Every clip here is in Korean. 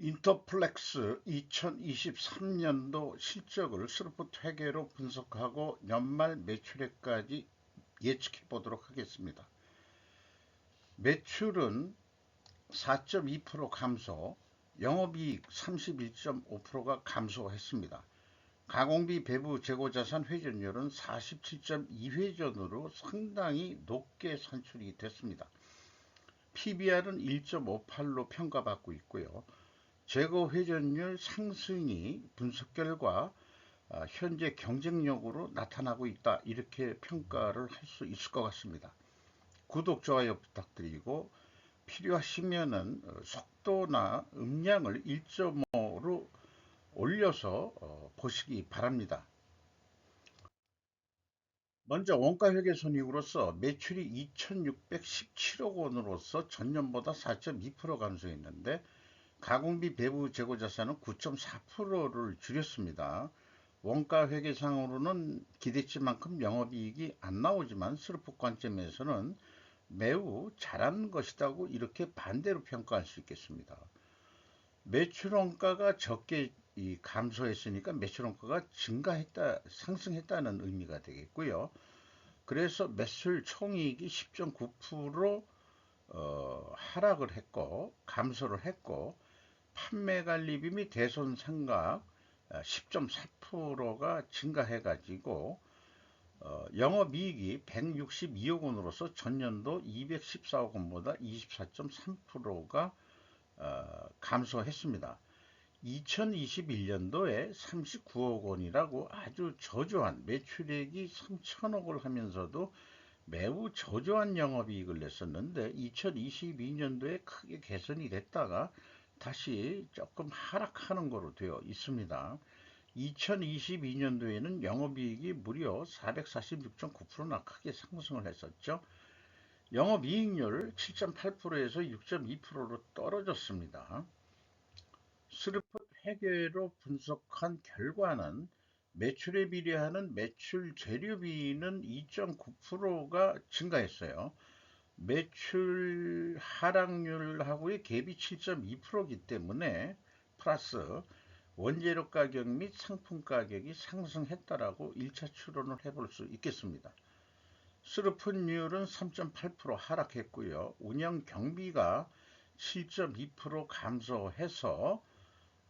인터플렉스 2023년도 실적을 스루풋 회계로 분석하고 연말 매출액까지 예측해 보도록 하겠습니다. 매출은 4.2% 감소, 영업이익 31.5%가 감소했습니다. 가공비 배부 재고자산 회전율은 47.2회전으로 상당히 높게 산출이 됐습니다. PBR은 1.58로 평가받고 있고요. 재고 회전율 상승이 분석 결과 현재 경쟁력으로 나타나고 있다, 이렇게 평가를 할 수 있을 것 같습니다. 구독, 좋아요 부탁드리고 필요하시면은 속도나 음량을 1.5로 올려서 보시기 바랍니다. 먼저 원가회계손익으로서 매출이 2,617억 원으로서 전년보다 4.2% 감소했는데 가공비 배부 재고자산은 9.4%를 줄였습니다. 원가회계상으로는 기대치만큼 영업이익이 안 나오지만 스루풋 관점에서는 매우 잘한 것이라고 이렇게 반대로 평가할 수 있겠습니다. 매출원가가 적게 감소했으니까 매출원가가 상승했다는 의미가 되겠고요. 그래서 매출 총이익이 10.9% 하락을 했고 감소를 했고, 판매관리비 및 대손상각 10.4%가 증가해 가지고 영업이익이 162억 원으로서 전년도 214억 원보다 24.3%가 감소했습니다. 2021년도에 39억 원이라고 아주 저조한 매출액이 3천억을 하면서도 매우 저조한 영업이익을 냈었는데 2022년도에 크게 개선이 됐다가 다시 조금 하락하는 거로 되어 있습니다. 2022년도에는 영업이익이 무려 446.9%나 크게 상승을 했었죠. 영업이익률 7.8%에서 6.2%로 떨어졌습니다. 스루풋 회계로 분석한 결과는 매출에 비례하는 매출 재료비는 2.9%가 증가했어요. 매출 하락률하고의 갭이 7.2%이기 때문에 플러스 원재료 가격 및 상품 가격이 상승했다라고 1차 추론을 해볼 수 있겠습니다. 스루풋률은 3.8% 하락했고요. 운영 경비가 7.2% 감소해서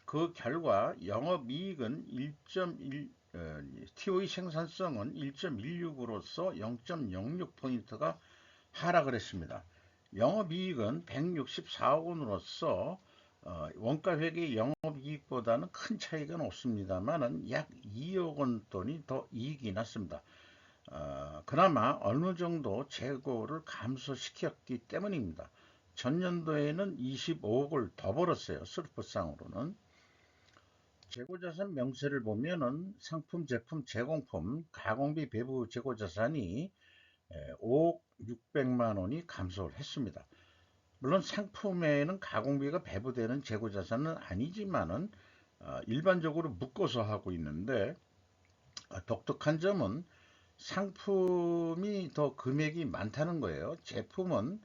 그 결과 영업이익은 TOE 생산성은 1.16으로서 0.06포인트가 하락을 했습니다. 영업이익은 164억 원으로서 원가회계 영업이익보다는 큰 차이가 없습니다만 약 2억 원 돈이 더 이익이 났습니다. 그나마 어느 정도 재고를 감소시켰기 때문입니다. 전년도에는 25억을 더 벌었어요. 스루풋상으로는. 재고자산 명세를 보면은 상품, 제품, 제공품, 가공비, 배부 재고자산이 5억 600만 원이 감소를 했습니다. 물론 상품에는 가공비가 배부되는 재고자산은 아니지만은 일반적으로 묶어서 하고 있는데 독특한 점은 상품이 더 금액이 많다는 거예요. 제품은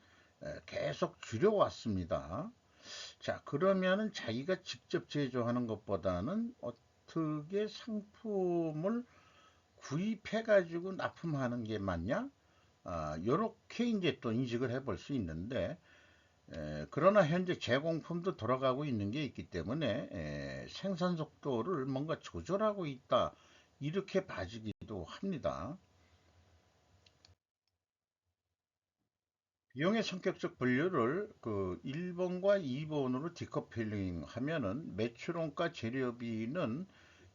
계속 줄여왔습니다. 자, 그러면은 자기가 직접 제조하는 것보다는 어떻게 상품을 구입해 가지고 납품하는 게 맞냐? 요렇게 이제 또 인식을 해볼 수 있는데, 그러나 현재 제공품도 돌아가고 있는 게 있기 때문에 생산 속도를 뭔가 조절하고 있다, 이렇게 봐지기도 합니다. 비용의 성격적 분류를 1번과 2번으로 디커플링 하면은 매출원가 재료비는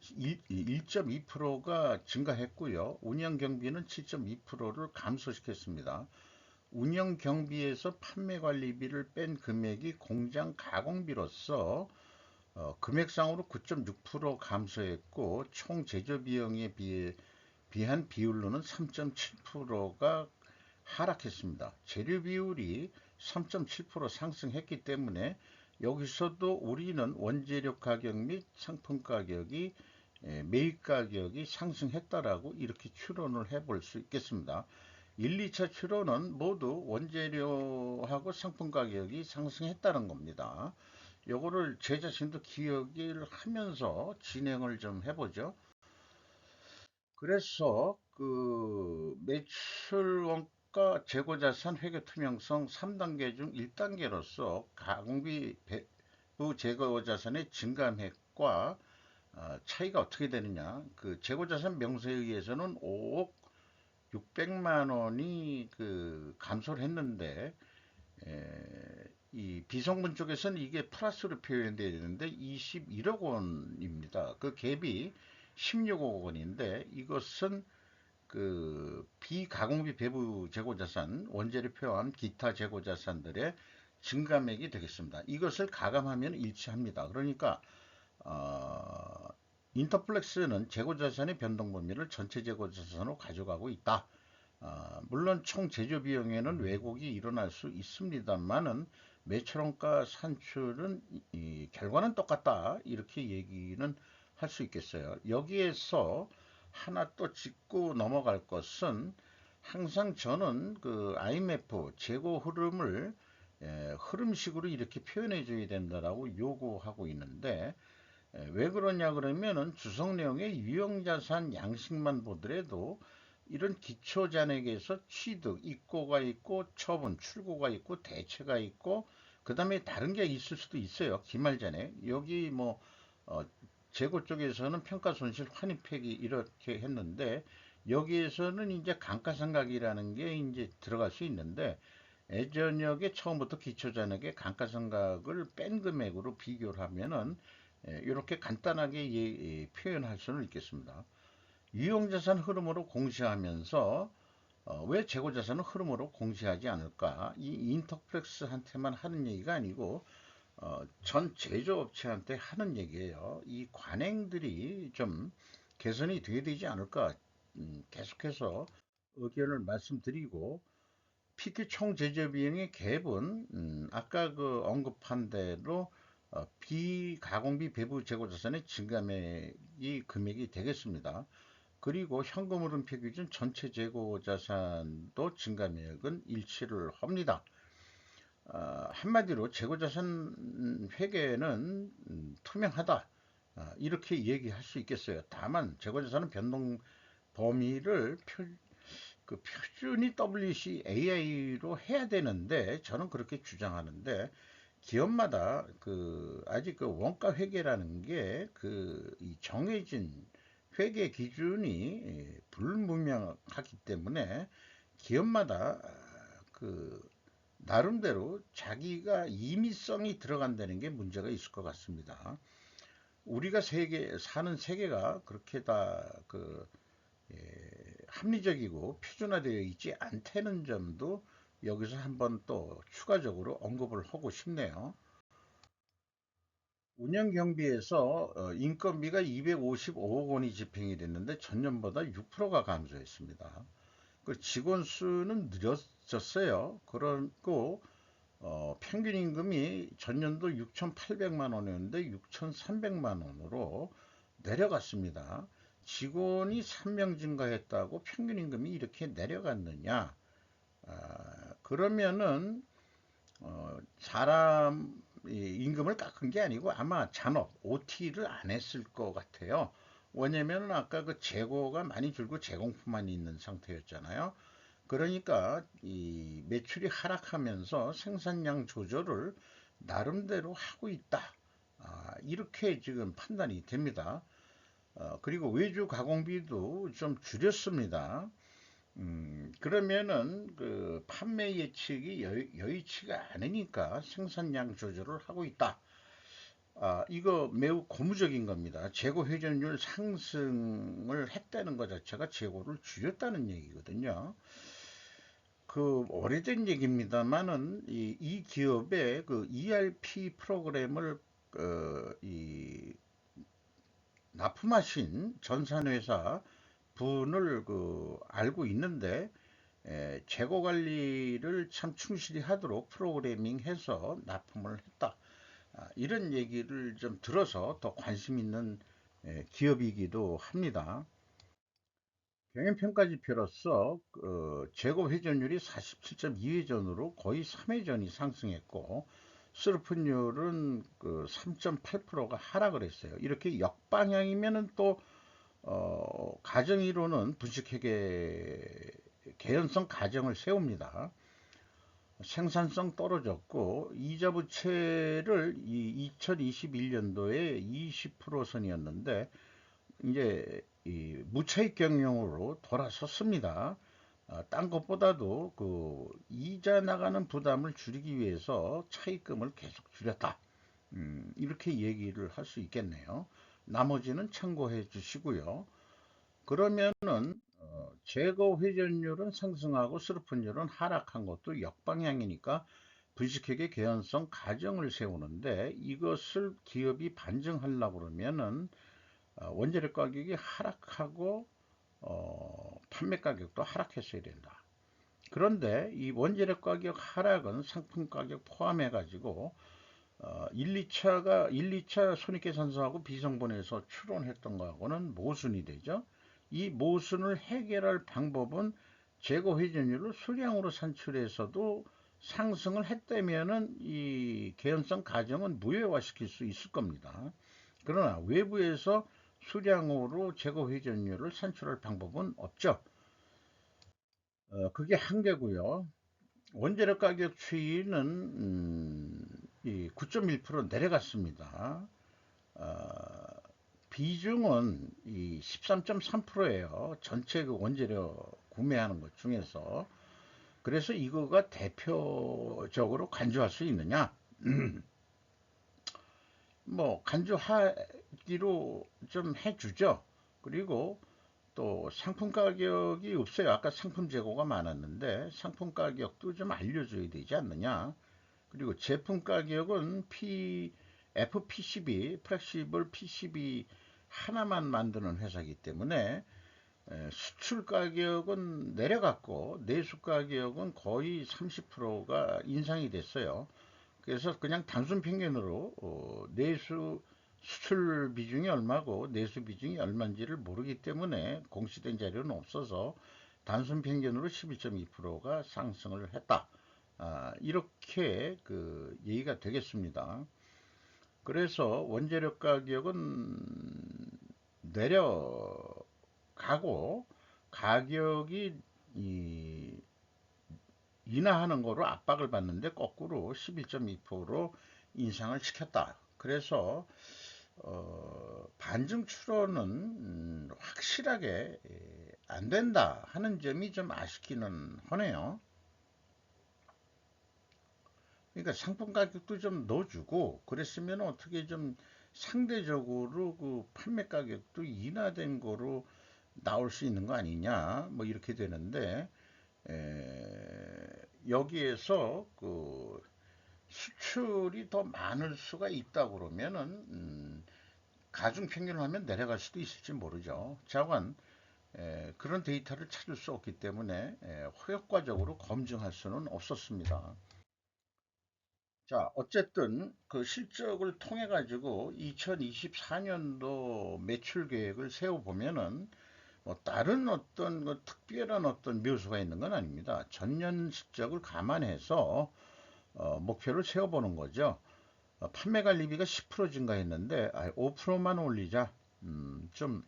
1.2%가 증가했고요. 운영경비는 7.2%를 감소시켰습니다. 운영경비에서 판매관리비를 뺀 금액이 공장 가공비로서 금액상으로 9.6% 감소했고, 총 제조비용에 비한 비율로는 3.7%가 하락했습니다. 재료 비율이 3.7% 상승했기 때문에 여기서도 우리는 원재료 가격 및 상품 가격이 매입 가격이 상승했다라고 이렇게 추론을 해볼 수 있겠습니다. 1, 2차 추론은 모두 원재료하고 상품 가격이 상승했다는 겁니다. 요거를 제 자신도 기억을 하면서 진행을 좀 해보죠. 그래서 그 매출 원가 재고자산 회계 투명성 3단계 중 1단계로서 가공비 배부 재고자산의 증감액과 차이가 어떻게 되느냐. 그 재고자산 명세에 의해서는 5억 600만 원이 그 감소를 했는데, 이 비성분 쪽에서는 이게 플러스로 표현되어 있는데 21억 원입니다. 그 갭이 16억 원인데, 이것은 그 비가공비 배부 재고자산, 원재료 포함 기타 재고자산들의 증감액이 되겠습니다. 이것을 가감하면 일치합니다. 그러니까 어, 인터플렉스는 재고자산의 변동 범위를 전체 재고자산으로 가져가고 있다. 물론 총 제조 비용에는 왜곡이 일어날 수 있습니다만은 매출원가 산출은 이 결과는 똑같다, 이렇게 얘기는 할 수 있겠어요. 여기에서 하나 또 짚고 넘어갈 것은, 항상 저는 그 IMF 재고 흐름을 흐름식으로 이렇게 표현해 줘야 된다라고 요구하고 있는데, 왜 그러냐 그러면은 주석 내용의 유형자산 양식만 보더라도 이런 기초잔액에서 취득, 입고가 있고 처분, 출고가 있고 대체가 있고, 그 다음에 다른 게 있을 수도 있어요. 기말잔액. 여기 뭐 어, 재고 쪽에서는 평가손실 환입회계 이렇게 했는데, 여기에서는 이제 감가상각이라는 게 이제 들어갈 수 있는데, 예전역에 처음부터 기초잔액의 감가상각을 뺀 금액으로 비교를 하면은 이렇게 간단하게 표현할 수는 있겠습니다. 유형자산 흐름으로 공시하면서 왜 재고자산은 흐름으로 공시하지 않을까? 이 인터플렉스한테만 하는 얘기가 아니고 전 제조업체한테 하는 얘기예요. 이 관행들이 좀 개선이 돼야 되지 않을까? 계속해서 의견을 말씀드리고, PQ 총 제조 비용의 갭은 아까 그 언급한 대로 비가공비 배부 재고자산의 증감액이 금액이 되겠습니다. 그리고 현금흐름표 기준 전체 재고자산도 증감액은 일치를 합니다. 한마디로 재고자산 회계는 투명하다, 이렇게 얘기할 수 있겠어요. 다만 재고자산은 변동 범위를 그 표준이 WCAI로 해야 되는데, 저는 그렇게 주장하는데, 기업마다 그 아직 그 원가 회계라는 게 그 정해진 회계 기준이 불분명하기 때문에, 기업마다 그 나름대로 자기가 임의성이 들어간다는 게 문제가 있을 것 같습니다. 우리가 사는 세계가 그렇게 다그 합리적이고 표준화되어 있지 않다는 점도 여기서 한번 또 추가적으로 언급을 하고 싶네요. 운영 경비에서 인건비가 255억 원이 집행이 됐는데 전년보다 6%가 감소했습니다. 그 직원 수는 늘어졌어요. 그리고 평균 임금이 전년도 6,800만 원이었는데 6,300만 원으로 내려갔습니다. 직원이 3명 증가했다고 평균 임금이 이렇게 내려갔느냐? 그러면은 사람 임금을 깎은 게 아니고 아마 잔업, OT를 안 했을 것 같아요. 왜냐면 아까 그 재고가 많이 줄고 제공품만 있는 상태였잖아요. 그러니까 이 매출이 하락하면서 생산량 조절을 나름대로 하고 있다. 이렇게 지금 판단이 됩니다. 그리고 외주 가공비도 좀 줄였습니다. 그러면은 그 판매 예측이 여의치가 않으니까 생산량 조절을 하고 있다. 이거 매우 고무적인 겁니다. 재고 회전율 상승을 했다는 것 자체가 재고를 줄였다는 얘기거든요. 그 오래된 얘기입니다만은 이 기업의 그 ERP 프로그램을 이 납품하신 전산회사 분을 그 알고 있는데, 재고 관리를 참 충실히 하도록 프로그래밍해서 납품을 했다. 이런 얘기를 좀 들어서 더 관심 있는 기업이기도 합니다. 경영평가지표로서 재고 회전율이 47.2회전으로 거의 3회전이 상승했고, 슬픈율은 그 3.8%가 하락을 했어요. 이렇게 역방향이면은 또 가정이론은 분식회계 개연성 가정을 세웁니다. 생산성 떨어졌고 이자 부채를 2021년도에 20% 선이었는데 이제 이 무차익 경영으로 돌아섰습니다. 딴 것보다도 그 이자 나가는 부담을 줄이기 위해서 차입금을 계속 줄였다. 이렇게 얘기를 할 수 있겠네요. 나머지는 참고해 주시고요. 그러면은 재고 회전율은 상승하고 슬픈율은 하락한 것도 역방향이니까 분식회계 개연성 가정을 세우는데 이것을 기업이 반증하려고 그러면은 원재료 가격이 하락하고 판매 가격도 하락했어야 된다. 그런데 이 원재료 가격 하락은 상품 가격 포함해 가지고 1, 2차 손익계산서하고 비성분에서 추론했던 거하고는 모순이 되죠. 이 모순을 해결할 방법은 재고 회전율을 수량으로 산출해서도 상승을 했다면은 이 개연성 가정은 무효화시킬 수 있을 겁니다. 그러나 외부에서 수량으로 재고 회전율을 산출할 방법은 없죠. 그게 한계고요. 원재료 가격 추이는 이 9.1% 내려갔습니다. 어, 비중은 이 13.3%예요. 전체 그 원재료 구매하는 것 중에서. 그래서 이거가 대표적으로 간주할 수 있느냐? 뭐 간주하기로 좀 해주죠. 그리고 또 상품 가격이 없어요. 아까 상품 재고가 많았는데 상품 가격도 좀 알려줘야 되지 않느냐. 그리고 제품 가격은 FPCB, 플렉시블 PCB 하나만 만드는 회사이기 때문에 수출 가격은 내려갔고 내수 가격은 거의 30%가 인상이 됐어요. 그래서 그냥 단순 평균으로 내수 수출 비중이 얼마고 내수 비중이 얼마인지를 모르기 때문에 공시된 자료는 없어서 단순 평균으로 11.2%가 상승을 했다. 이렇게 그 얘기가 되겠습니다. 그래서 원재료 가격은 내려가고 가격이 인하하는 거로 압박을 받는데 거꾸로 11.2%로 인상을 시켰다. 그래서 반증 추론은 확실하게 안 된다 하는 점이 좀 아쉽기는 하네요. 그러니까 상품 가격도 좀 넣어주고 그랬으면 어떻게 좀 상대적으로 그 판매 가격도 인하된 거로 나올 수 있는 거 아니냐 뭐 이렇게 되는데 여기에서 그 수출이 더 많을 수가 있다 그러면은 가중 평균을 하면 내려갈 수도 있을지 모르죠. 자관 그런 데이터를 찾을 수 없기 때문에 효과적으로 검증할 수는 없었습니다. 자, 어쨌든 그 실적을 통해 가지고 2024년도 매출 계획을 세워 보면은 뭐 다른 어떤 그 특별한 어떤 묘수가 있는 건 아닙니다. 전년 실적을 감안해서 목표를 세워보는 거죠. 판매 관리비가 10% 증가했는데 5%만 올리자. 좀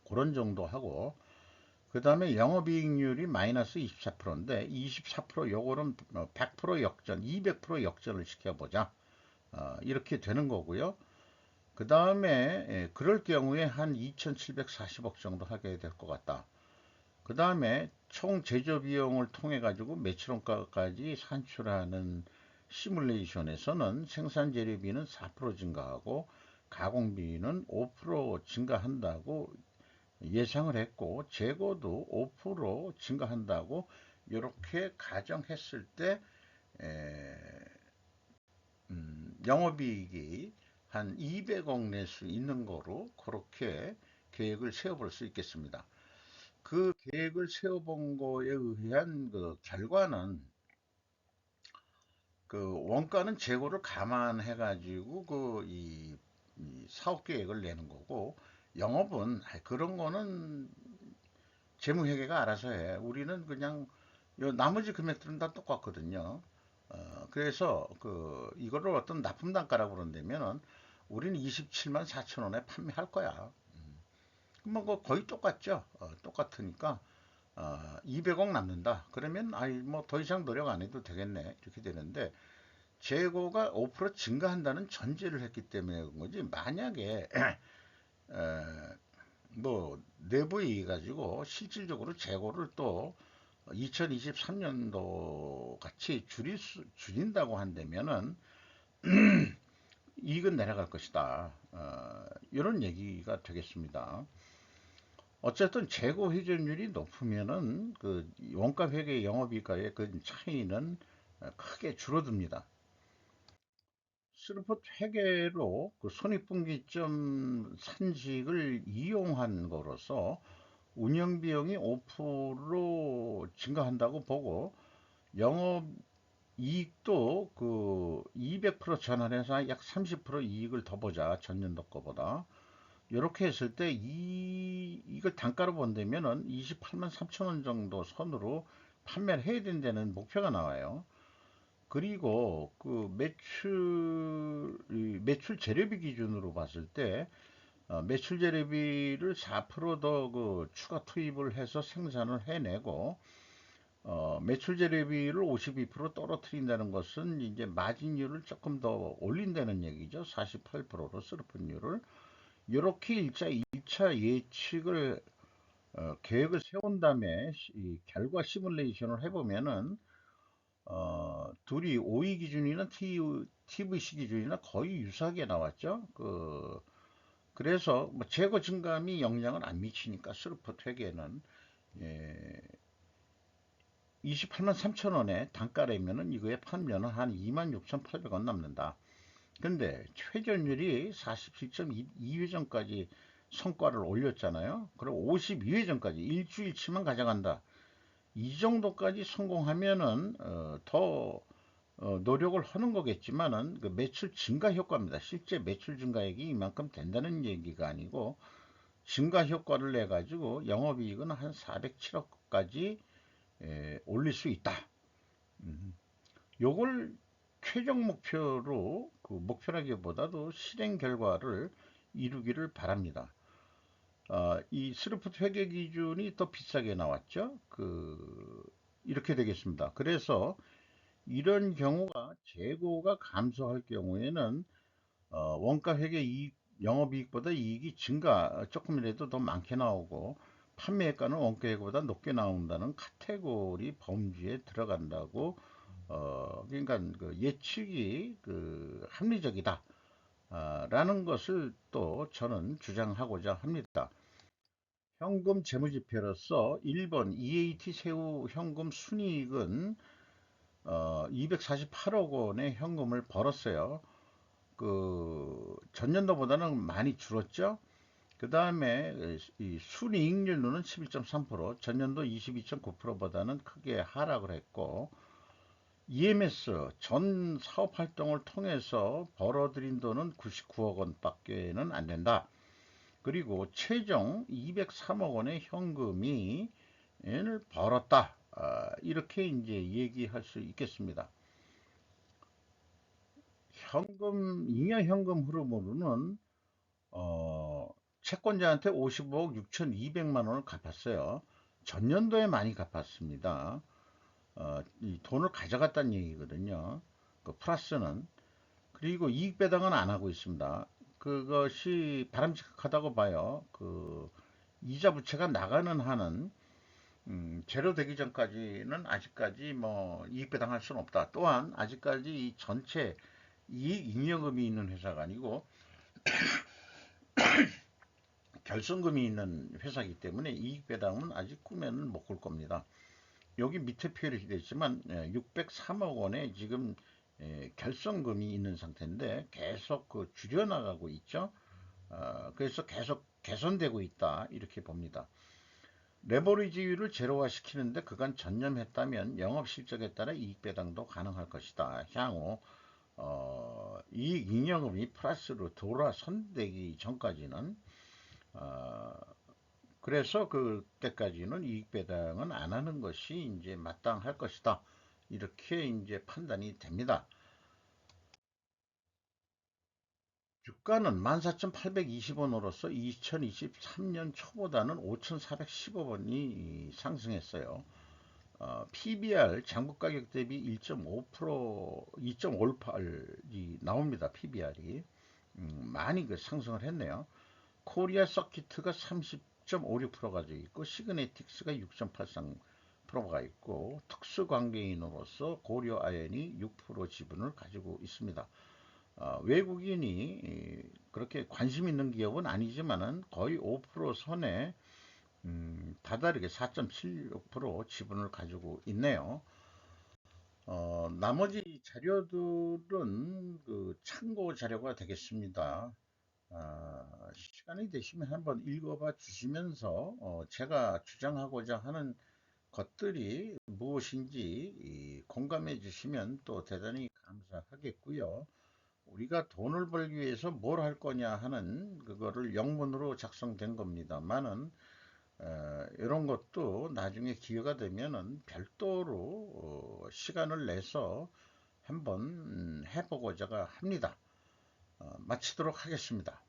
그런 정도 하고 그 다음에 영업이익률이 마이너스 24%인데 24% 요거는 100% 역전, 200% 역전을 시켜보자. 이렇게 되는 거고요. 그 다음에 그럴 경우에 한 2,740억 정도 하게 될 것 같다. 그 다음에 총 제조 비용을 통해 가지고 매출원가까지 산출하는 시뮬레이션에서는 생산 재료비는 4% 증가하고 가공비는 5% 증가한다고 예상을 했고 재고도 5% 증가한다고 이렇게 가정했을 때 영업이익이 한 200억 낼 수 있는 거로 그렇게 계획을 세워볼 수 있겠습니다. 그 계획을 세워본 거에 의한 그 결과는 그 원가는 재고를 감안해 가지고 이 사업 계획을 내는 거고 영업은 그런 거는 재무회계가 알아서 해. 우리는 그냥 나머지 금액들은 다 똑같거든요. 그래서 이거를 어떤 납품 단가라고 그런다면은 우리는 27만 4천 원에 판매할 거야. 뭐 거의 똑같죠. 똑같으니까 200억 남는다. 그러면 아이 뭐 더 이상 노력 안 해도 되겠네. 이렇게 되는데 재고가 5% 증가한다는 전제를 했기 때문에 그런 거지. 만약에 뭐 내부에 의해 가지고 실질적으로 재고를 또 2023년도 같이 줄인다고 한다면은 이익은 내려갈 것이다. 이런 얘기가 되겠습니다. 어쨌든 재고 회전율이 높으면은 그 원가 회계 영업이익과의 그 차이는 크게 줄어듭니다. 스루풋 회계로 그 손익분기점 산식을 이용한 거로서 운영 비용이 5% 증가한다고 보고 영업 이익도 그 200% 전환해서 약 30% 이익을 더 보자 전년도 거보다 이렇게 했을 때 이걸 단가로 본다면은 28만 3천 원 정도 선으로 판매를 해야 된다는 목표가 나와요. 그리고 그 매출 재료비 기준으로 봤을 때 매출 재료비를 4%더 그 추가 투입을 해서 생산을 해내고 매출 재료비를 52% 떨어뜨린다는 것은 이제 마진율을 조금 더 올린다는 얘기죠. 48%로 스르픈율을 이렇게 일차 예측을 계획을 세운 다음에 이 결과 시뮬레이션을 해보면은 둘이 OE 기준이나 TVC 기준이나 거의 유사하게 나왔죠. 그래서 뭐 재고 증감이 영향을 안 미치니까 스루퍼 회계는 예, 28만 3천 원에 단가라면은 이거에 판면은 한 26,800원 남는다. 근데 회전율이 47.2회전까지 성과를 올렸잖아요. 그럼 52회전까지 일주일치만 가져간다. 이 정도까지 성공하면은 더 노력을 하는 거겠지만은 그 매출 증가 효과입니다. 실제 매출 증가액이 이만큼 된다는 얘기가 아니고 증가 효과를 내 가지고 영업이익은 한 407억까지 올릴 수 있다. 음. 요걸 최종 목표로 그 목표라기보다도 실행 결과를 이루기를 바랍니다. 이 스루풋 회계 기준이 더 비싸게 나왔죠. 이렇게 되겠습니다. 그래서 이런 경우가 재고가 감소할 경우에는 원가 회계 이익, 영업이익보다 이익이 증가 조금이라도 더 많게 나오고 판매가는 원가 회계보다 높게 나온다는 카테고리 범주에 들어간다고 그러니까 그 예측이 합리적이다. 라는 것을 또 저는 주장하고자 합니다. 현금 재무지표로서 1번 EAT 새우 현금 순이익은 248억 원의 현금을 벌었어요. 전년도보다는 많이 줄었죠. 그 다음에 이 순이익률로는 11.3%, 전년도 22.9%보다는 크게 하락을 했고, EMS 전 사업 활동을 통해서 벌어들인 돈은 99억 원밖에는 안 된다. 그리고 최종 203억 원의 현금이 을 벌었다. 이렇게 이제 얘기할 수 있겠습니다. 잉여 현금 흐름으로는 어, 채권자한테 55억 6,200만 원을 갚았어요. 전년도에 많이 갚았습니다. 이 돈을 가져갔다는 얘기거든요. 그 플러스는 그리고 이익 배당은 안 하고 있습니다. 그것이 바람직하다고 봐요. 이자 부채가 나가는 한은 제로되기 전까지는 아직까지 뭐 이익 배당할 수는 없다. 또한 아직까지 이 전체 이익 잉여금이 있는 회사가 아니고 결손금이 있는 회사이기 때문에 이익 배당은 아직 꿈에는 못 꿀 겁니다. 여기 밑에 표현이 되어 있지만 603억 원에 지금 결손금이 있는 상태인데 계속 줄여나가고 있죠. 그래서 계속 개선되고 있다 이렇게 봅니다. 레버리지율을 제로화 시키는데 그간 전념했다면 영업 실적에 따라 이익 배당도 가능할 것이다. 향후 이익 잉여금이 플러스로 돌아선되기 전까지는 어, 그래서 그때까지는 이익 배당은 안 하는 것이 이제 마땅할 것이다. 이렇게 이제 판단이 됩니다. 주가는 14,820원으로서 2023년 초보다는 5,415원이 상승했어요. PBR 장부가격 대비 1.5% 2.58이 나옵니다. PBR이 많이 그 상승을 했네요. 코리아 서키트가 30.56% 가지고 있고 시그네틱스가 6.83%가 있고 특수관계인으로서 고려 아연이 6% 지분을 가지고 있습니다. 외국인이 그렇게 관심 있는 기업은 아니지만은 거의 5% 선에 다달이게 4.76% 지분을 가지고 있네요. 나머지 자료들은 그 참고 자료가 되겠습니다. 시간이 되시면 한번 읽어봐 주시면서 제가 주장하고자 하는 것들이 무엇인지 공감해 주시면 또 대단히 감사하겠고요. 우리가 돈을 벌기 위해서 뭘 할 거냐 하는 그거를 영문으로 작성된 겁니다만은 이런 것도 나중에 기회가 되면은 별도로 시간을 내서 한번 해보고자 합니다. 마치도록 하겠습니다.